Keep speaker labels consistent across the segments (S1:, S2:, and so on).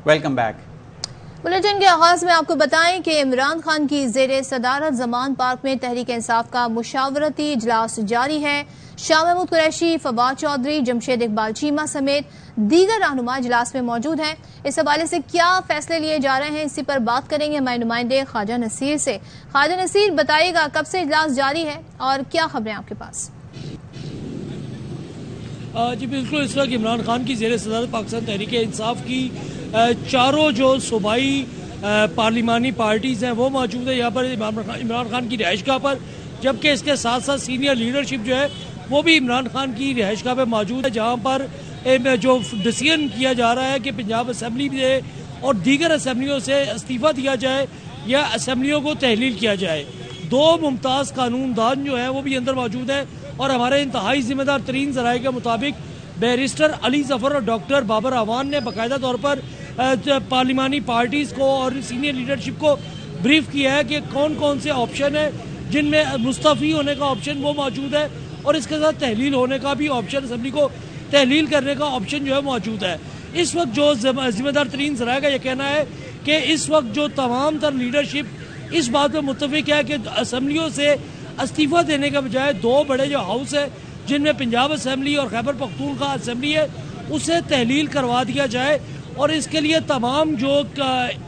S1: Welcome back.
S2: Bulletin के आगाज में आपको बताएं कि इमरान खान की ज़ेरे सदारत ज़मान पार्क में तहरीक इंसाफ का मुशावरती इजलास जारी है। शाह महमूद कुरैशी, फवाद चौधरी, जमशेद इकबाल चीमा समेत दीगर रहनुमा इजलास में मौजूद हैं। इस हवाले से क्या फैसले लिए जा रहे हैं, इसी पर बात करेंगे हमारे नुमाइंदे ख्वाजा नसीर से। ख्वाजा नसीर, बताइएगा कब से इजलास जारी है और क्या खबरें आपके पास?
S3: जी बिल्कुल, इस वक्त इमरान खान की ज़ेरे सदारत पाकिस्तान तहरीक इंसाफ की चारों जो सूबाई पार्लिमानी पार्टीज़ हैं वो मौजूद है यहाँ पर इमरान खान की रिहाइशगाह पर, जबकि इसके साथ साथ सीनियर लीडरशिप जो है वो भी इमरान खान की रिहाइशगाह पर मौजूद है, जहाँ पर जो डिसीजन किया जा रहा है कि पंजाब असम्बली से और दीगर असम्बलियों से इस्तीफ़ा दिया जाए या असम्बलियों को तहलील किया जाए। दो मुमताज़ कानूनदान जो है वो भी अंदर मौजूद है और हमारे इंतहाई जिम्मेदार तरीन ज़राए के मुताबिक बैरिस्टर अली जफ़र और डॉक्टर बाबर अवान ने बाकायदा तौर पर पार्लिमानी पार्टीज़ को और सीनियर लीडरशिप को ब्रीफ किया है कि कौन कौन से ऑप्शन है जिनमें मुस्तफ़ी होने का ऑप्शन वो मौजूद है और इसके साथ तहलील होने का भी ऑप्शन, असम्बली को तहलील करने का ऑप्शन जो है मौजूद है। इस वक्त जो जिम्मेदार तरीन ज़राए का यह कहना है कि इस वक्त जो तमाम तर लीडरशिप इस बात पर मुत्तफिक है कि असम्बलियों से इस्तीफ़ा देने के बजाय दो बड़े जो हाउस है जिनमें पंजाब असम्बली और खैबर पख्तूनख्वा असम्बली है उसे तहलील करवा दिया जाए और इसके लिए तमाम जो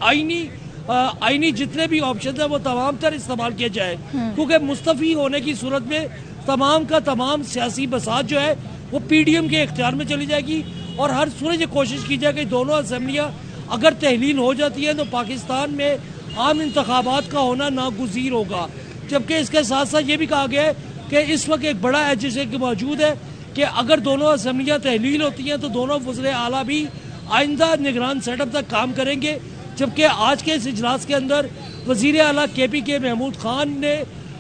S3: आईनी जितने भी ऑप्शन है वो तमाम तर इस्तेमाल किया जाए, क्योंकि मुस्तफ़ी होने की सूरत में तमाम का तमाम सियासी बसात जो है वो PDM के इख्तियार में चली जाएगी और हर सूरज कोशिश की जाए कि दोनों असम्बलियाँ अगर तहलील हो जाती है तो पाकिस्तान में आम इंतखाबात का होना नागुज़ीर होगा। जबकि इसके साथ साथ ये भी कहा गया है कि इस वक्त एक बड़ा एजेंसी मौजूद है कि अगर दोनों असम्बलियाँ तहलील होती हैं तो दोनों वज़ीर आला भी आइंदा निगरान सेटअप तक काम करेंगे। जबकि आज के इस इजलास के अंदर वज़ीर आला KPK महमूद खान ने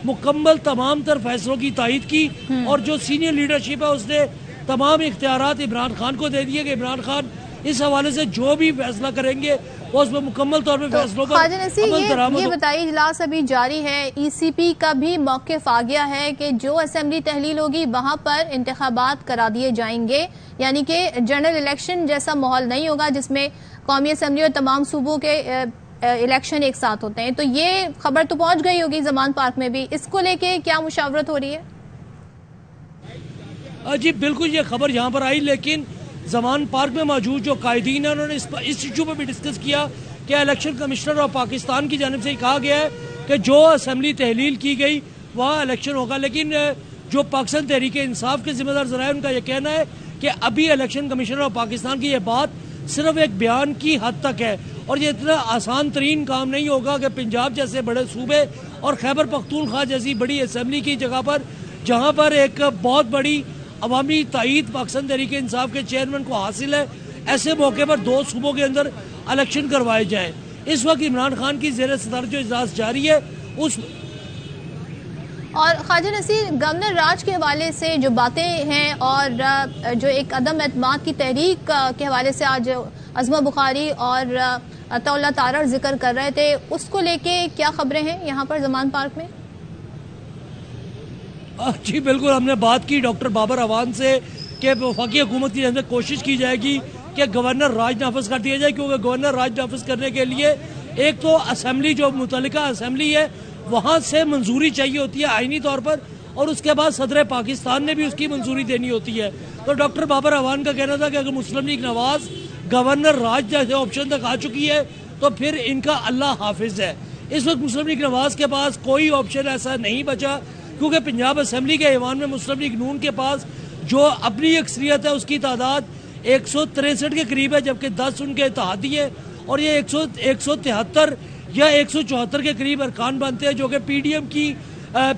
S3: मुकम्मल तमाम तर फैसलों की तायद की और जो सीनियर लीडरशिप है उसने तमाम इख्तियारात इमरान खान को दे दिए कि इमरान खान इस हवाले से जो भी फैसला करेंगे वो उसमें मुकम्मल तौर पर फैसलों पर
S2: ये बताइए, इजलास अभी जारी है, ECP का भी मौक़िफ़ आ गया है कि जो असेंबली तहलील होगी वहाँ पर इंतखाबात करा दिए जाएंगे, यानी कि जनरल इलेक्शन जैसा माहौल नहीं होगा जिसमें कौमी असेंबली और तमाम सूबों के इलेक्शन एक साथ होते हैं। तो ये खबर तो पहुँच गई होगी ज़मान पार्क में भी, इसको लेके क्या मुशावरत हो रही है?
S3: जी बिल्कुल, ये खबर यहाँ पर आई, लेकिन ज़मान पार्क में मौजूद जो कायदीन है उन्होंने इस इशू पर भी डिस्कस किया कि इलेक्शन कमिश्नर और पाकिस्तान की जानिब से कहा गया है कि जो असम्बली तहलील की गई वहाँ इलेक्शन होगा, लेकिन जो पाकिस्तान तहरीक इंसाफ के जिम्मेदार ज़राए उनका यह कहना है कि अभी इलेक्शन कमिश्नर और पाकिस्तान की यह बात सिर्फ एक बयान की हद तक है और ये इतना आसान तरीन काम नहीं होगा कि पंजाब जैसे बड़े सूबे और खैबर पख्तूनख्वा जैसी बड़ी असम्बली की जगह पर, जहाँ पर एक बहुत बड़ी अवामी तायीद पाकिस्तान तहरीक इंसाफ के चेयरमैन को हासिल है, ऐसे मौके पर दो सूबों के अंदर इलेक्शन करवाए जाएं। इस वक्त इमरान खान की ज़ेरे सदारत जो इजलास जारी है उस
S2: और ख्वाजा नसीर, गवर्नर राज के हवाले से जो बातें हैं और जो एक अदम एतमाद की तहरीक के हवाले से आज अज़मा बुखारी और अताउल्लाह तारड़ जिक्र कर रहे थे, उसको लेके क्या खबरें हैं यहाँ पर ज़मान पार्क में?
S3: जी बिल्कुल, हमने बात की डॉक्टर बाबर अवान से कि वफाकी हुकूमत की अंदर कोशिश की जाएगी कि गवर्नर राज नाफिज कर दिया जाए, क्योंकि गवर्नर राज नाफिज करने के लिए एक तो असम्बली जो मुतल्लिका असम्बली है वहाँ से मंजूरी चाहिए होती है आईनी तौर पर और उसके बाद सदर पाकिस्तान ने भी उसकी मंजूरी देनी होती है। तो डॉक्टर बाबर अवान का कहना था कि अगर मुस्लिम लीग नवाज गवर्नर राज जैसे ऑप्शन तक आ चुकी है तो फिर इनका अल्लाह हाफिज है। इस वक्त मुस्लिम लीग नवाज के पास कोई ऑप्शन ऐसा नहीं बचा, क्योंकि पंजाब असम्बली के ऐवान में मुस्लिम लीग नून के पास जो अपनी अक्सरियत है उसकी तादाद 163 के करीब है, जबकि 10 उनके इत्तेहादी है और ये 173 या 174 के करीब अरकान बनते हैं जो कि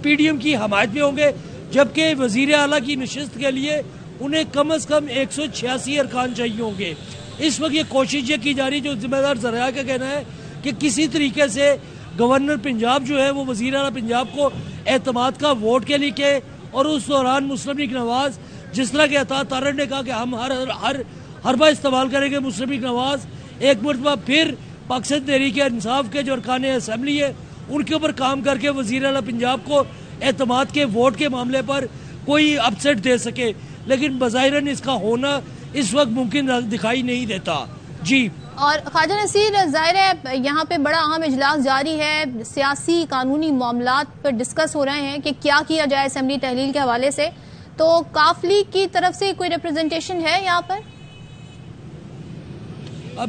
S3: PDM की हमायत में होंगे, जबकि वज़ीर आला की नशिस्त के लिए उन्हें कम अज़ कम 186 अरकान चाहिए होंगे। इस वक्त ये कोशिश ये की जा रही, जो जिम्मेदार ज़राया का कहना है कि किसी तरीके से गवर्नर पंजाब जो है वो वज़ीर आला पंजाब को एतमाद का वोट के लिए के और उस दौरान मुस्लिम लीग नवाज जिस तरह के अता तारड़ ने कहा कि हम हर बार इस्तेमाल करेंगे, मुस्लिम लीग नवाज एक मरतबा फिर पाकिस्तान तहरीक इंसाफ के जो अरकान असम्बली है उनके ऊपर काम करके वज़ीर आला पंजाब को एतमाद के वोट के मामले पर कोई अपसेट दे सके, लेकिन बज़ाहिरन इसका होना इस वक्त मुमकिन दिखाई नहीं देता। जी
S2: और ख्वाजा नसीर, जाहिर है यहाँ पे बड़ा अहम इजलास जारी है, सियासी कानूनी मामलात पर डिस्कस हो रहे हैं कि क्या किया जाए असेंबली तहलील के हवाले से, तो काफ लीग की तरफ से कोई रिप्रेजेंटेशन है यहाँ पर?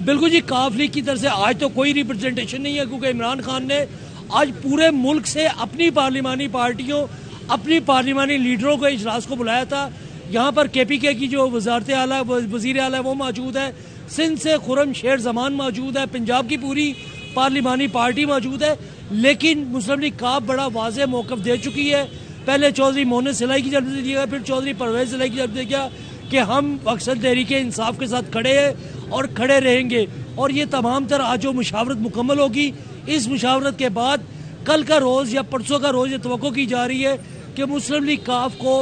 S3: बिल्कुल जी, काफ लीग की तरफ से आज तो कोई रिप्रेजेंटेशन नहीं है, क्योंकि इमरान खान ने आज पूरे मुल्क से अपनी पार्लिमानी पार्टियों, अपनी पार्लिमानी लीडरों को इजलास को बुलाया था। यहाँ पर KPK की जो वज़ारत आला वज़ीर आला है वो मौजूद है, सिंध से खुरम शेर जमान मौजूद है, पंजाब की पूरी पार्लिमानी पार्टी मौजूद है। लेकिन मुस्लिम लीग काफ बड़ा वाज़ेह मौक़िफ़ दे चुकी है। पहले चौधरी मोहन सिलाई की जानब से दिया, फिर चौधरी परवेज़ सिलाई की जानब से दिया कि हम अक्सर तहरीक इंसाफ के साथ खड़े हैं और खड़े रहेंगे। और ये तमाम तरह आज जो मुशावरत मुकम्मल होगी, इस मुशावरत के बाद कल का रोज़ या परसों का रोज़ ये तवक्को की जा रही है कि मुस्लिम लीग काफ को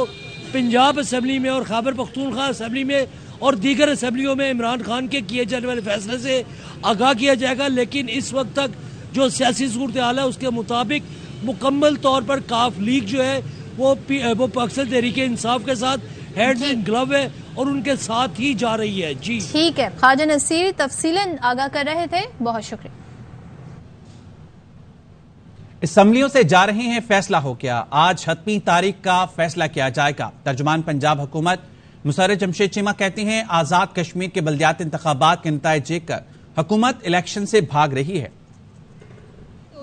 S3: पंजाब असम्बली में और खैबर पख्तूनख्वा असम्बली में और दीगर असम्बलियों में इमरान खान के किए जाने वाले फैसले से आगाह किया जाएगा। लेकिन इस वक्त तक जो सियासी सूरत हाल है उसके मुताबिक मुकम्मल तौर पर काफ लीग जो है वो अक्सर तहरीक इंसाफ के साथ हैंड इन ग्लव है और उनके साथ ही जा रही है। जी
S2: ठीक है, ख्वाजा नसीर तफसीलन आगाह कर रहे थे, बहुत शुक्रिया।
S1: असम्बलियों से जा रहे हैं, फैसला हो गया। आज 7वीं तारीख का फैसला किया जाएगा। तर्जुमान पंजाब हुकूमत मुसर्रर जमशेद चीमा कहते हैं आजाद कश्मीर के बल्दियाती इंतखाबात के नताइज देखकर हुकूमत इलेक्शन से भाग रही है।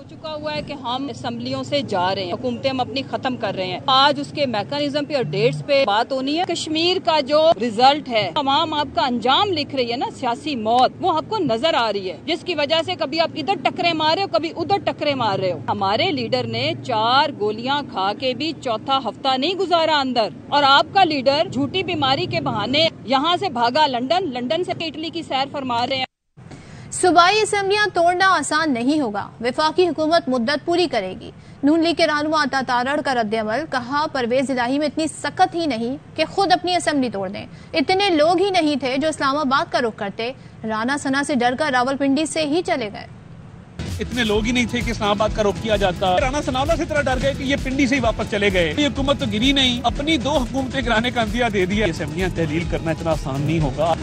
S4: चुका हुआ है कि हम असम्बलियों से जा रहे हैं, हुकूमतें हम अपनी खत्म कर रहे हैं। आज उसके मैकेनिज्म पे और डेट्स पे बात होनी है। कश्मीर का जो रिजल्ट है, तमाम आपका अंजाम लिख रही है ना, सियासी मौत, वो आपको नजर आ रही है, जिसकी वजह से कभी आप इधर टकरे मार रहे हो, कभी उधर टकरे मार रहे हो। हमारे लीडर ने 4 गोलियां खा के भी चौथा हफ्ता नहीं गुजारा अंदर, और आपका लीडर झूठी बीमारी के बहाने यहाँ से भागा लंदन, लंदन से इटली की सैर फरमा रहे हैं।
S2: सूबाई असम्बलियां तोड़ना आसान नहीं होगा, वफाकी हुकूमत मुद्दत पूरी करेगी। नून लीग के रहनुमा अता तारड़ का रद्द-ए-अमल, कहा परवेज इलाही में इतनी सख्त ही नहीं कि खुद अपनी असम्बली तोड़ दें। इतने लोग ही नहीं थे जो इस्लामाबाद का रुख करते, राना सना से डरकर रावलपिंडी से ही चले गए।
S5: इतने लोग ही नहीं थे कि इस्लामाबाद का रुख किया जाता। राना सनाउल्लाह से तरह डर गए कि ये पिंडी से ही वापस चले गए। ये हुकूमत तो गिरी नहीं, अपनी 2 हुकूमतें गिराने का अंदिया दे दिया। असम्बलियां तहलील करना इतना आसान नहीं होगा।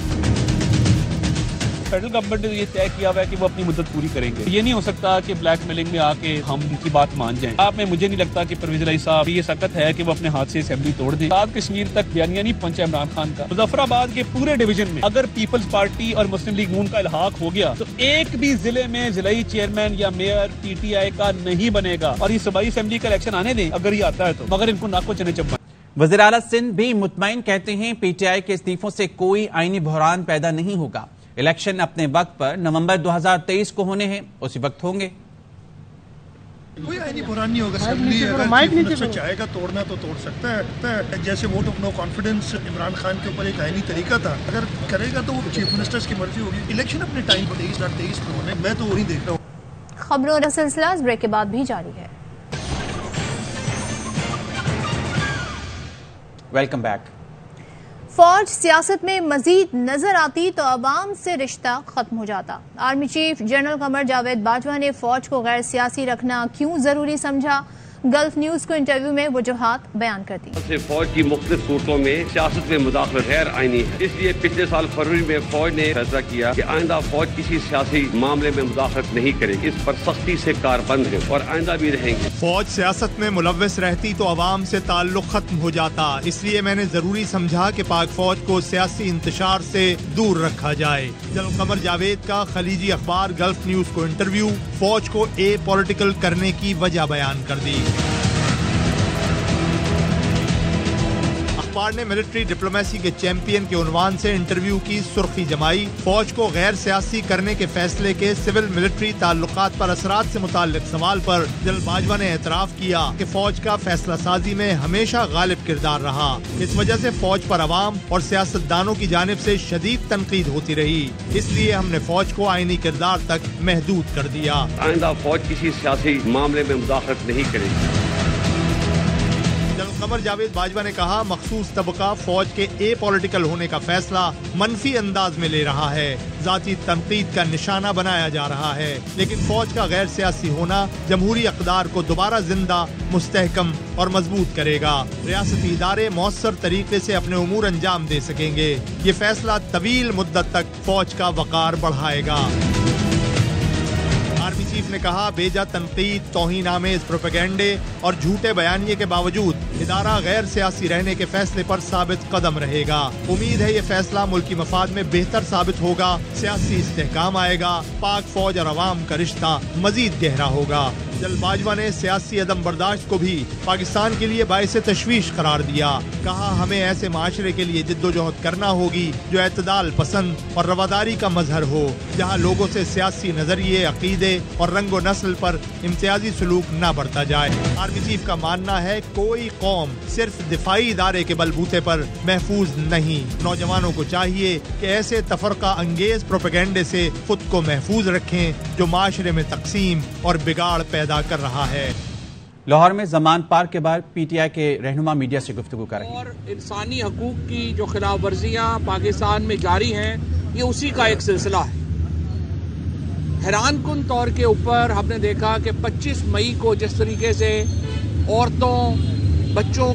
S5: फेडरल गवर्नमेंट ने ये तय किया हुआ है कि वो अपनी मुद्दत पूरी करेंगे। ये नहीं हो सकता कि ब्लैकमेलिंग में आके हम उनकी बात मान जाएं। आप में मुझे नहीं लगता कि परवेज इलाही साहब ये सख्त है कि वो अपने हाथ से असेंबली तोड़ दें। आजाद कश्मीर तक बयानिया नहीं पहुंचा इमरान खान का। मुजफ्फराबाद के पूरे डिवीजन में अगर पीपल्स पार्टी और मुस्लिम लीग नून का इल्हाक हो गया तो एक भी जिले में जिलाई चेयरमैन या मेयर PTI का नहीं बनेगा। और ये सूबाई असेंबली का इलेक्शन आने दें अगर ये आता है तो, मगर इनको नाको चने चप्पा।
S1: वज़ीर आला सिंध भी मुतमईन कहते हैं PTI के इस्तीफों से कोई आईनी बहरान पैदा नहीं होगा। इलेक्शन अपने वक्त पर नवंबर 2023 को होने हैं, उसी वक्त होंगे।
S6: कोई आईनी बुरान नहीं होगा। असेंबली अगर चाहेगा तोड़ना तो तोड़ सकता है। जैसे vote of no confidence Imran Khan के ऊपर एक आईनी तरीका था, अगर करेगा तो वो चीफ मिनिस्टर्स की मर्जी होगी। इलेक्शन अपने टाइम पर 23 को होने, मैं तो वही देख रहा हूँ।
S2: खबरों का सिलसिला इस ब्रेक के बाद भी जारी है।
S1: Welcome back.
S2: फौज सियासत में मजीद नजर आती तो अवाम से रिश्ता खत्म हो जाता। Army chief general Qamar Javed Bajwa ने फौज को गैर सियासी रखना क्यों जरूरी समझा, गल्फ न्यूज को इंटरव्यू में वजूहात बयान कर दी।
S7: फौज की मुख्तलिफ सूरतों में सियासत में मुदाखलत गैर आईनी है, इसलिए पिछले साल फरवरी में फौज ने फैसला किया कि आइंदा फौज किसी सियासी मामले में मुदाखलत नहीं करेगी। इस पर सख्ती से कारबंद है और आइंदा भी रहेंगे।
S8: फौज सियासत में मुलव्वस रहती तो अवाम से ताल्लुक खत्म हो जाता, इसलिए मैंने जरूरी समझा कि पाक फौज को सियासी इंतशार से दूर रखा जाए। जनरल कमर जावेद का खलीजी अखबार गल्फ न्यूज को इंटरव्यू, फौज को पॉलिटिकल करने की वजह बयान कर दी। अखबार ने मिलिट्री डिप्लोमेसी के चैंपियन के उन्वान से इंटरव्यू की सुर्खी जमाई। फौज को गैर सियासी करने के फैसले के सिविल मिलिट्री ताल्लुकात पर असरात से मुताल्लिक सवाल पर जनरल बाजवा ने एतराफ किया कि फौज का फैसला साजी में हमेशा गालिब किरदार रहा। इस वजह से फौज पर अवाम और सियासतदानों की जानिब से शदीद तनकीद होती रही, इसलिए हमने फौज को आईनी किरदार तक महदूद कर दिया। आइंदा
S7: फौज किसी सियासी मामले में मुदाखलत नहीं करेगी।
S8: कमर जावेद बाजवा ने कहा, मखसूस तबका फौज के ए पॉलिटिकल होने का फैसला मनफी अंदाज में ले रहा है, जाती तनकीद का निशाना बनाया जा रहा है, लेकिन फौज का गैर सियासी होना जमहूरी अक़दार को दोबारा जिंदा, मुस्तहकम और मजबूत करेगा। रियासती इदारे मौसर तरीके से अपने उमूर अंजाम दे सकेंगे। ये फैसला तवील मुद्दत तक फौज का वकार बढ़ाएगा। आर्मी चीफ ने कहा, बेजा तनकीद, तौहीन-आमेज़ प्रोपेगेंडे और झूठे बयानिए के बावजूद इदारा गैर सियासी रहने के फैसले पर साबित कदम रहेगा। उम्मीद है ये फैसला मुल्की मफाद में बेहतर साबित होगा, सियासी इस्तेहकाम आएगा, पाक फौज और अवाम का रिश्ता मजीद गहरा होगा। जनरल बाजवा ने सियासी अदम बर्दाश्त को भी पाकिस्तान के लिए बाइसे तशवीश करार दिया। कहा, हमें ऐसे माशरे के लिए जिद्दोजहद करना होगी जो एतदाल पसंद और रवादारी का मजहर हो, जहाँ लोगों से सियासी नजरिए, अकीदे और रंगो नस्ल पर इम्तियाजी सलूक न बढ़ता जाए। आर्मी चीफ का मानना है, कोई कौम सिर्फ दिफाई इदारे के बलबूते पर महफूज नहीं। नौजवानों को चाहिए कि ऐसे तफरका अंगेज प्रोपेगेंडे से खुद को महफूज रखें जो माशरे में तकसीम और बिगाड़ पैदा कर रहा है।
S1: लाहौर में जमान पार्क के बाद पीटीआई के रहनुमा मीडिया से गुफ्तगू कर रहे हैं।
S9: और इंसानी हकूक की जो खिलाफ वर्जियाँ पाकिस्तान में जारी हैं, ये उसी का एक सिलसिला है। हैरान कुन तौर के ऊपर हमने देखा कि 25 मई को जिस तरीके से औरतों, बच्चों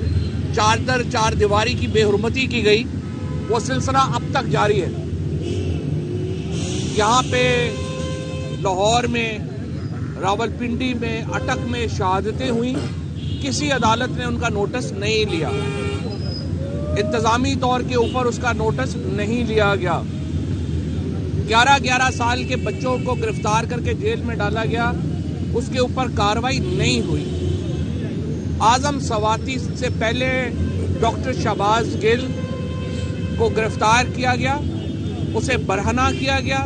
S9: चार दीवारी की बेहुरमती की गई, वो सिलसिला अब तक जारी है। यहाँ पे लाहौर में, रावलपिंडी में, अटक में शहादतें हुई, किसी अदालत ने उनका नोटिस नहीं लिया, इंतजामी तौर के ऊपर उसका नोटिस नहीं लिया गया। 11-11 साल के बच्चों को गिरफ्तार करके जेल में डाला गया, उसके ऊपर कार्रवाई नहीं हुई। आजम सवाती से पहले डॉक्टर शहबाज गिल को गिरफ्तार किया गया, उसे बरहना किया गया,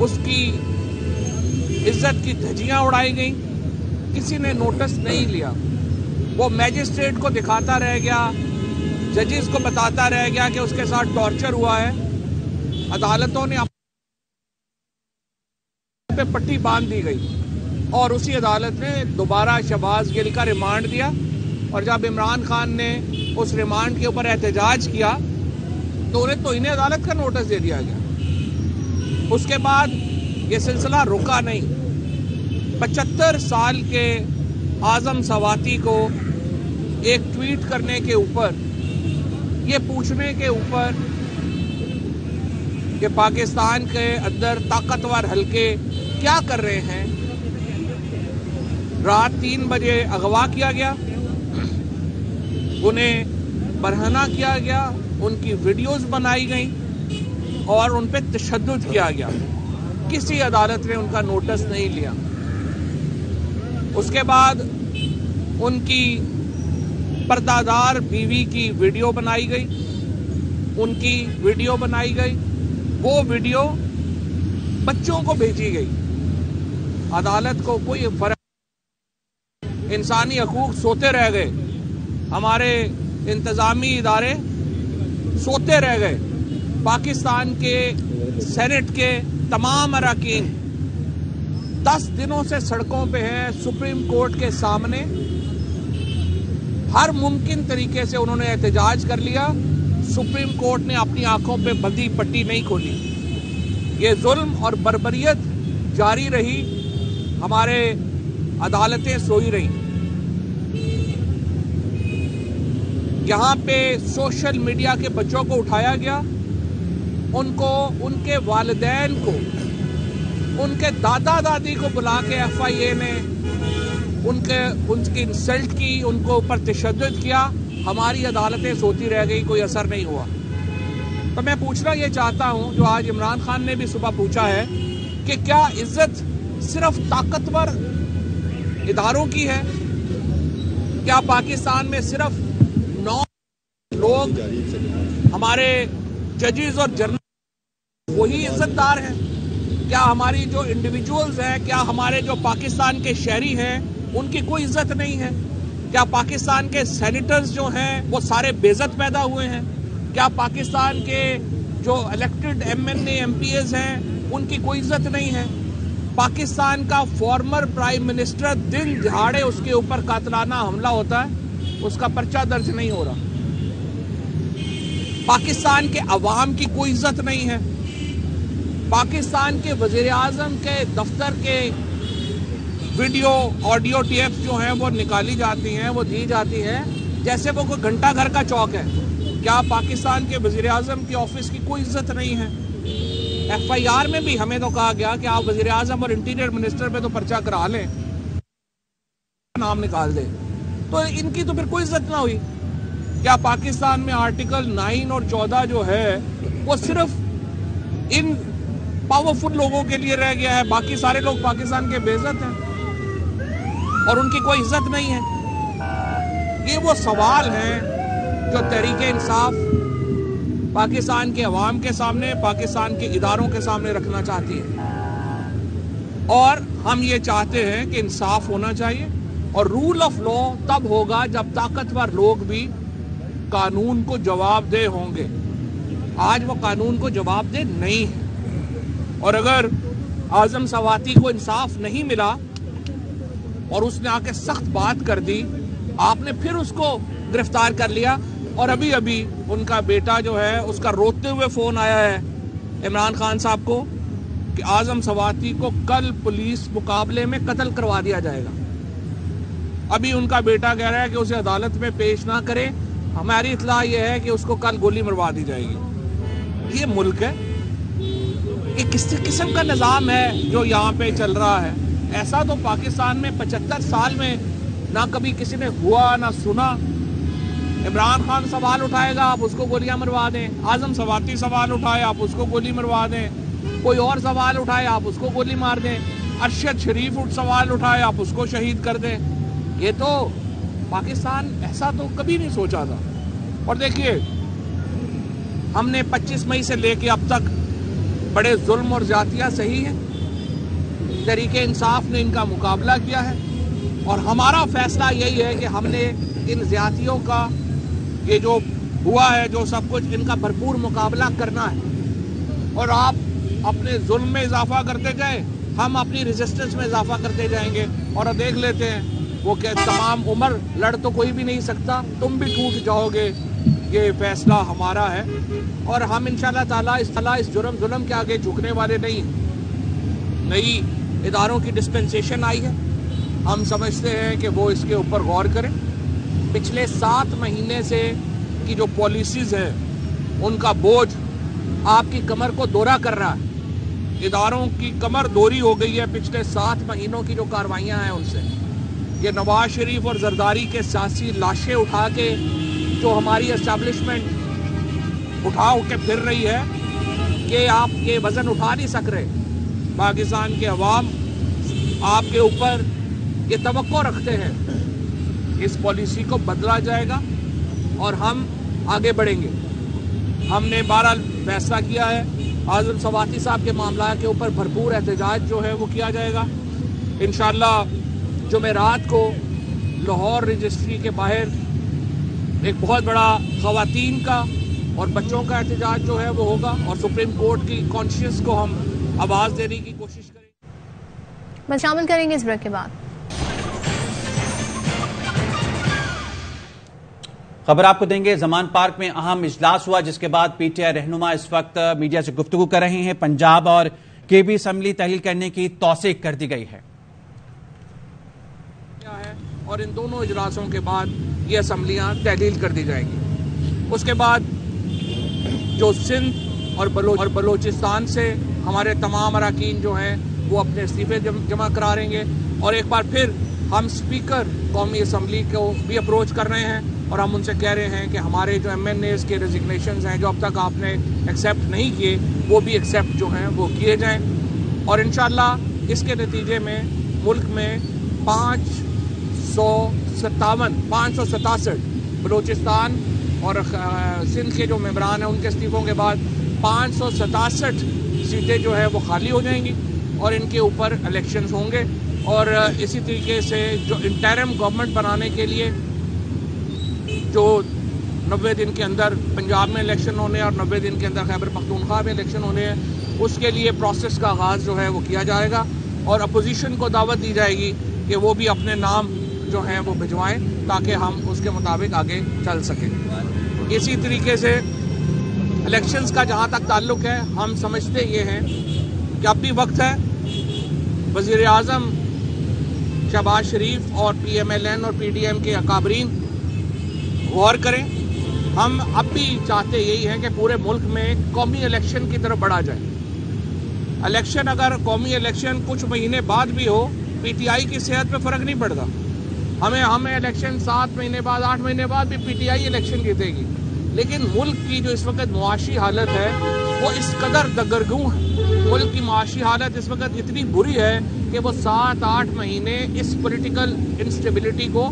S9: उसकी इज्जत की धज्जियां उड़ाई गई, किसी ने नोटिस नहीं लिया। वो मैजिस्ट्रेट को दिखाता रह गया, जजेस को बताता रह गया कि उसके साथ टॉर्चर हुआ है। अदालतों ने पे पट्टी बांध दी गई और उसी अदालत ने दोबारा शहबाज गिल का रिमांड दिया, और जब इमरान खान ने उस रिमांड के ऊपर एहतजाज किया तो उन्हें तौहीन अदालत का नोटिस दे दिया गया। उसके बाद ये सिलसिला रुका नहीं। 75 साल के आजम सवाती को एक ट्वीट करने के ऊपर, ये पूछने के ऊपर कि पाकिस्तान के अंदर ताकतवर हलके क्या कर रहे हैं, रात 3 बजे अगवा किया गया, उन्हें बरहना किया गया, उनकी वीडियोस बनाई गई और उन पे तशद्दुद किया गया। किसी अदालत ने उनका नोटिस नहीं लिया। उसके बाद उनकी पर्दादार बीवी की वीडियो बनाई गई, उनकी वीडियो बनाई गई, वो वीडियो बच्चों को भेजी गई। अदालत को कोई फर्क, इंसानी हकूक सोते रह गए, हमारे इंतजामी इदारे सोते रह गए। पाकिस्तान के सेनेट के तमाम अरकान 10 दिनों से सड़कों पे हैं, सुप्रीम कोर्ट के सामने हर मुमकिन तरीके से उन्होंने एहतजाज कर लिया। सुप्रीम कोर्ट ने अपनी आंखों पे बंदी पट्टी नहीं खोली। ये जुल्म और बर्बरियत जारी रही, हमारे अदालतें सोई रही। यहाँ पे सोशल मीडिया के बच्चों को उठाया गया, उनको, उनके वालिदैन को, उनके दादा दादी को बुला के FIA ने उनकी इंसल्ट की, उनको ऊपर तशद्दुद किया। हमारी अदालतें सोती रह गई, कोई असर नहीं हुआ। तो मैं पूछना ये चाहता हूँ, जो आज इमरान खान ने भी सुबह पूछा है, कि क्या इज्जत सिर्फ ताकतवर इदारों की है? क्या पाकिस्तान में सिर्फ 9 लोग, हमारे जजेस और जर्नल, वही इज्जतदार हैं? क्या हमारी जो इंडिविजुअल्स हैं, क्या हमारे जो पाकिस्तान के शहरी हैं, उनकी कोई इज्जत नहीं है? क्या पाकिस्तान के सेनेटर्स जो हैं वो सारे बेइज्जत पैदा हुए हैं? क्या पाकिस्तान के जो इलेक्टेड MNA MPs हैं उनकी कोई इज्जत नहीं है? पाकिस्तान का फॉर्मर प्राइम मिनिस्टर दिन दहाड़े उसके ऊपर कातलाना हमला होता है, उसका पर्चा दर्ज नहीं हो रहा। पाकिस्तान के अवाम की कोई इज्जत नहीं है। पाकिस्तान के वजीर आजम के दफ्तर के वीडियो ऑडियो टेप्स जो हैं वो निकाली जाती हैं, वो दी जाती हैं जैसे वो कोई घंटा घर का चौक है। क्या पाकिस्तान के वजीर आजम की ऑफिस की कोई इज्जत नहीं है? FIR में भी हमें तो कहा गया कि आप वजीर आजम और इंटीरियर मिनिस्टर पे तो पर्चा करा लें, नाम निकाल दें, तो इनकी तो फिर कोई इज्जत ना हुई। क्या पाकिस्तान में आर्टिकल 9 और 14 जो है वो सिर्फ इन पावरफुल लोगों के लिए रह गया है? बाकी सारे लोग पाकिस्तान के बेइज्जत हैं और उनकी कोई इज्जत नहीं है। ये वो सवाल हैं जो तहरीके इंसाफ पाकिस्तान के अवाम के सामने, पाकिस्तान के इदारों के सामने रखना चाहती है। और हम ये चाहते हैं कि इंसाफ होना चाहिए और रूल ऑफ लॉ तब होगा जब ताकतवर लोग भी कानून को जवाबदेह होंगे। आज वो कानून को जवाबदेह नहीं है। और अगर आजम सवाती को इंसाफ नहीं मिला और उसने आके सख्त बात कर दी, आपने फिर उसको गिरफ्तार कर लिया। और अभी अभी उनका बेटा जो है उसका रोते हुए फोन आया है इमरान खान साहब को कि आजम सवाती को कल पुलिस मुकाबले में कत्ल करवा दिया जाएगा। अभी उनका बेटा कह रहा है कि उसे अदालत में पेश ना करें, हमारी इत्तला यह है कि उसको कल गोली मरवा दी जाएगी। ये मुल्क है, ये किस किस्म का निज़ाम है जो यहाँ पे चल रहा है? ऐसा तो पाकिस्तान में 75 साल में ना कभी किसी ने हुआ ना सुना। इमरान खान सवाल उठाएगा, आप उसको गोलियां मरवा दें। आजम सवाती सवाल उठाए, आप उसको गोली मरवा दें। कोई और सवाल उठाए, आप उसको गोली मार दें। अरशद शरीफ सवाल उठाए, आप उसको शहीद कर दें। ये तो पाकिस्तान ऐसा तो कभी नहीं सोचा था। और देखिए, हमने 25 मई से लेके अब तक बड़े जुल्म और ज्यादतियां सही हैं। तहरीके इंसाफ ने इनका मुकाबला किया है और हमारा फैसला यही है कि हमने इन ज्यादतियों का, ये जो हुआ है, जो सब कुछ, इनका भरपूर मुकाबला करना है। और आप अपने जुल्म में इजाफा करते जाए, हम अपनी रेजिस्टेंस में इजाफा करते जाएंगे। और देख लेते हैं वो क्या, तमाम उम्र लड़ तो कोई भी नहीं सकता, तुम भी टूट जाओगे। ये फैसला हमारा है और हम इंशाअल्लाह ताला इस जुल्म के आगे झुकने वाले नहीं। नई इदारों की डिस्पेंसेशन आई है, हम समझते हैं कि वो इसके ऊपर गौर करें। पिछले 7 महीने से की जो पॉलिसीज़ हैं उनका बोझ आपकी कमर को दोहरा कर रहा है। इदारों की कमर दोहरी हो गई है पिछले 7 महीनों की जो कार्रवाइयाँ हैं उनसे। ये नवाज शरीफ और जरदारी के सियासी लाशें उठा के जो हमारी एस्टेब्लिशमेंट उठा के फिर रही है कि आप ये वज़न उठा नहीं सक रहे। पाकिस्तान के अवाम आपके ऊपर ये तवक्को रखते हैं। इस पॉलिसी को बदला जाएगा और हम आगे बढ़ेंगे। हमने बहरहाल फैसला किया है आजम सवाती साहब के मामला के ऊपर भरपूर एहतजाज जो है वो किया जाएगा। इंशाअल्लाह जुमेरात को लाहौर रजिस्ट्री के बाहर एक बहुत बड़ा ख़वातीन का और बच्चों का एहतजाज जो है वो होगा और सुप्रीम कोर्ट की कॉन्शियस को हम आवाज़ देने की कोशिश करेंगे।
S2: मैं शामिल करेंगे इस ब्रेक के बाद।
S1: खबर आपको देंगे, जमान पार्क में अहम इजलास हुआ जिसके बाद पीटीआई रहनुमा इस वक्त मीडिया से गुफ्तगू कर रहे हैं। पंजाब और केबी असम्बली तहलील करने की तौसीक कर दी गई है
S9: और इन दोनों इजलासों के बाद ये असम्बलियाँ तहलील कर दी जाएंगी। उसके बाद जो सिंध और बलोचिस्तान से हमारे तमाम अरकान जो हैं वो अपने इस्तीफे जमा कराएंगे और एक बार फिर हम स्पीकर कौमी असम्बली को भी अप्रोच कर रहे हैं और हम उनसे कह रहे हैं कि हमारे जो MNAs के रेजिग्नेशंस हैं जो अब तक आपने एक्सेप्ट नहीं किए वो भी एक्सेप्ट जो हैं वो किए जाएं। और इंशाअल्लाह इसके नतीजे में मुल्क में 567 बलूचिस्तान और सिंध के जो मेंबरान हैं उनके इस्तीफ़ों के बाद 567 सीटें जो है वो खाली हो जाएंगी और इनके ऊपर इलेक्शंस होंगे। और इसी तरीके से जो इंटरिम गवर्नमेंट बनाने के लिए जो 90 दिन के अंदर पंजाब में इलेक्शन होने और 90 दिन के अंदर खैबर पख्तूनख्वा में इलेक्शन होने हैं, उसके लिए प्रोसेस का आगाज़ जो है वो किया जाएगा और अपोजिशन को दावत दी जाएगी कि वो भी अपने नाम जो हैं वो भिजवाएं ताकि हम उसके मुताबिक आगे चल सकें। इसी तरीके से इलेक्शंस का जहाँ तक ताल्लुक है, हम समझते ये हैं कि अब भी वक्त है वज़ीर आज़म शहबाज शरीफ और PMLN और PDM के अकाबरीन गौर करें। हम अब भी चाहते यही है कि पूरे मुल्क में कौमी इलेक्शन की तरफ बढ़ा जाए। इलेक्शन अगर कौमी इलेक्शन कुछ महीने बाद भी हो, PTI की सेहत पे फ़र्क नहीं पड़ता। हमें इलेक्शन 7 महीने बाद, 8 महीने बाद भी PTI इलेक्शन जीतेगी, लेकिन मुल्क की जो इस वक्त मुआशी हालत है वो इस कदर दगरगू है। मुल्क की मुआशी हालत इस वक्त इतनी बुरी है कि वो 7-8 महीने इस पॉलिटिकल इंस्टेबिलिटी को,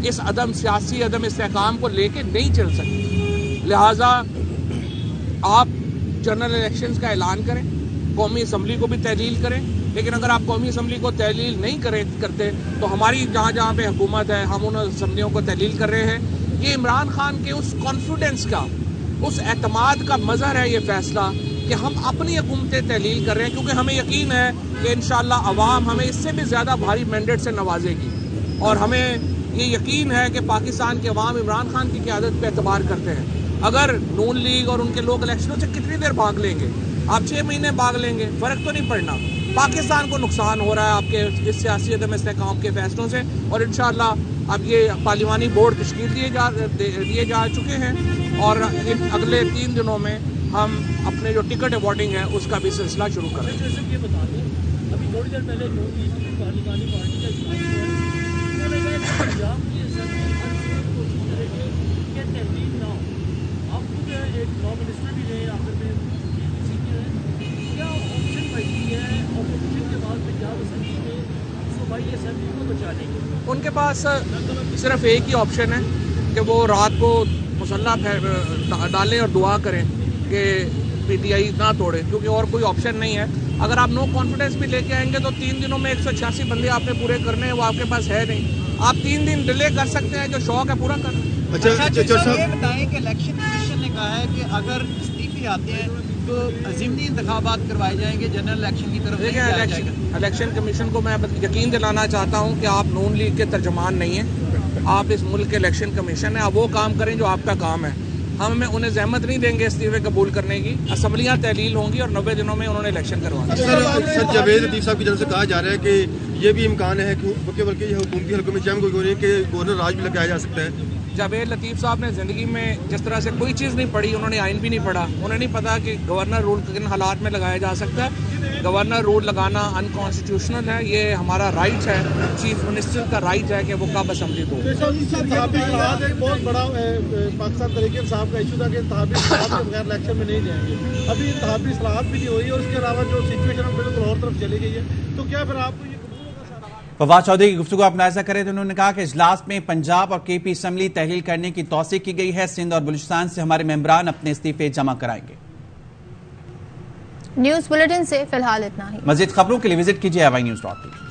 S9: इस सियासी अदम इस्तेहकाम को लेके नहीं चल सकती। लिहाजा आप जनरल इलेक्शंस का ऐलान करें, कौमी असम्बली को भी तहलील करें, लेकिन अगर आप कौमी असम्बली को तहलील नहीं करते तो हमारी जहाँ जहाँ पे हुकूमत है, हम उन असम्बलियों को तहलील कर रहे हैं। ये इमरान खान के उस कॉन्फिडेंस का, उस एतमाद का मज़हर है ये फैसला कि हम अपनी हुकूमतें तहलील कर रहे हैं, क्योंकि हमें यकीन है कि इंशाअल्लाह अवाम हमें इससे भी ज़्यादा भारी मैंडेट से नवाजेगी। और हमें ये यकीन है कि पाकिस्तान के अवाम इमरान खान की क़यादत पे एतबार करते हैं। अगर नून लीग और उनके लोग इलेक्शनों से कितनी देर भाग लेंगे, आप 6 महीने भाग लेंगे, फ़र्क तो नहीं पड़ना। पाकिस्तान को नुकसान हो रहा है आपके इस सियासी अदम इस्तेहकाम के फैसलों से। और इंशाअल्लाह अब ये पार्लिमानी बोर्ड तश्कील दिए जा चुके हैं और अगले 3 दिनों में हम अपने जो टिकट अवॉर्डिंग है उसका भी सिलसिला शुरू कर रहे हैं।
S3: ये बता दें, अभी थोड़ी देर पहले पार्लिमानी पार्टी का पंजाब की कोशिश करेंगे कि तहलील ना हो। आप खुद एक लॉ मिनिस्टर भी रहे, आखिर में क्या ऑप्शन बची है ऑपोजिशन के बाद पंजाब असेंबली में सूबाई असेंबली को बचाने की?
S9: उनके पास सिर्फ एक ही ऑप्शन है कि वो रात को मुसल्ला डालें और दुआ करें कि PTI ना तोड़े, क्योंकि और कोई ऑप्शन नहीं है। अगर आप नो कॉन्फिडेंस भी लेके आएंगे तो 3 दिनों में 186 बंदे आपने पूरे करने हैं, वो आपके पास है नहीं। आप 3 दिन डिले कर सकते हैं, जो शौक है पूरा कर।
S10: अच्छा, ये बताएं कि इलेक्शन कमीशन ने कहा है कि अगर इस्तीफे आते हैं तो ज़िमनी इंतखाबात करवाए जाएंगे, जनरल इलेक्शन की तरफ।
S9: देखिए, इलेक्शन कमीशन को मैं यकीन दिलाना चाहता हूँ कि आप नून लीग के तर्जमान नहीं हैं, आप इस मुल्क के इलेक्शन कमीशन है। आप वो काम करें जो आपका काम है। हम उन्हें जहमत नहीं देंगे इस्तीफे कबूल करने की। असम्बलियाँ तहलील होंगी और 90 दिनों में उन्होंने इलेक्शन करवाना।
S10: सर जावेद लतीफ़ साहब की तरफ से कहा जा रहा है कि ये भी इम्कान है कि बल्कि हुकूमती हल्कों में चाहे कोई कि गवर्नर राज भी लगाया जा सकता है।
S9: जावेद लतीफ़ साहब ने ज़िंदगी में जिस तरह से कोई चीज़ नहीं पढ़ी, उन्होंने आइन भी नहीं पढ़ा, उन्हें नहीं पता कि गवर्नर रूल किन हालात में लगाया जा सकता है। गवर्नर रूल लगाना अनकॉन्स्टिट्यूशनल है, ये हमारा राइट है, चीफ मिनिस्टर का राइट है कि वो कब असम्बली को।
S6: बहुत बड़ा पाकिस्तान तरीके इंसाफ का इशू था कि बगैर इलेक्शन में नहीं जाएंगे। अभी इंतखाबी इस्लाहत भी नहीं हुई और उसके अलावा जो सिचुएशन बिल्कुल और तरफ चली गई है, तो क्या फिर आपको
S1: फवाद चौधरी की गुफ्तगू आप मुलाहिजा करें तो उन्होंने कहा कि इजलास में पंजाब और KP असम्बली तहलील करने की तौसीक की गई है। सिंध और बलूचिस्तान से हमारे मेंबरान अपने इस्तीफे जमा कराएंगे।
S2: न्यूज बुलेटिन से फिलहाल इतना ही।
S1: मजीद खबरों के लिए विजिट कीजिए AYNews.tv।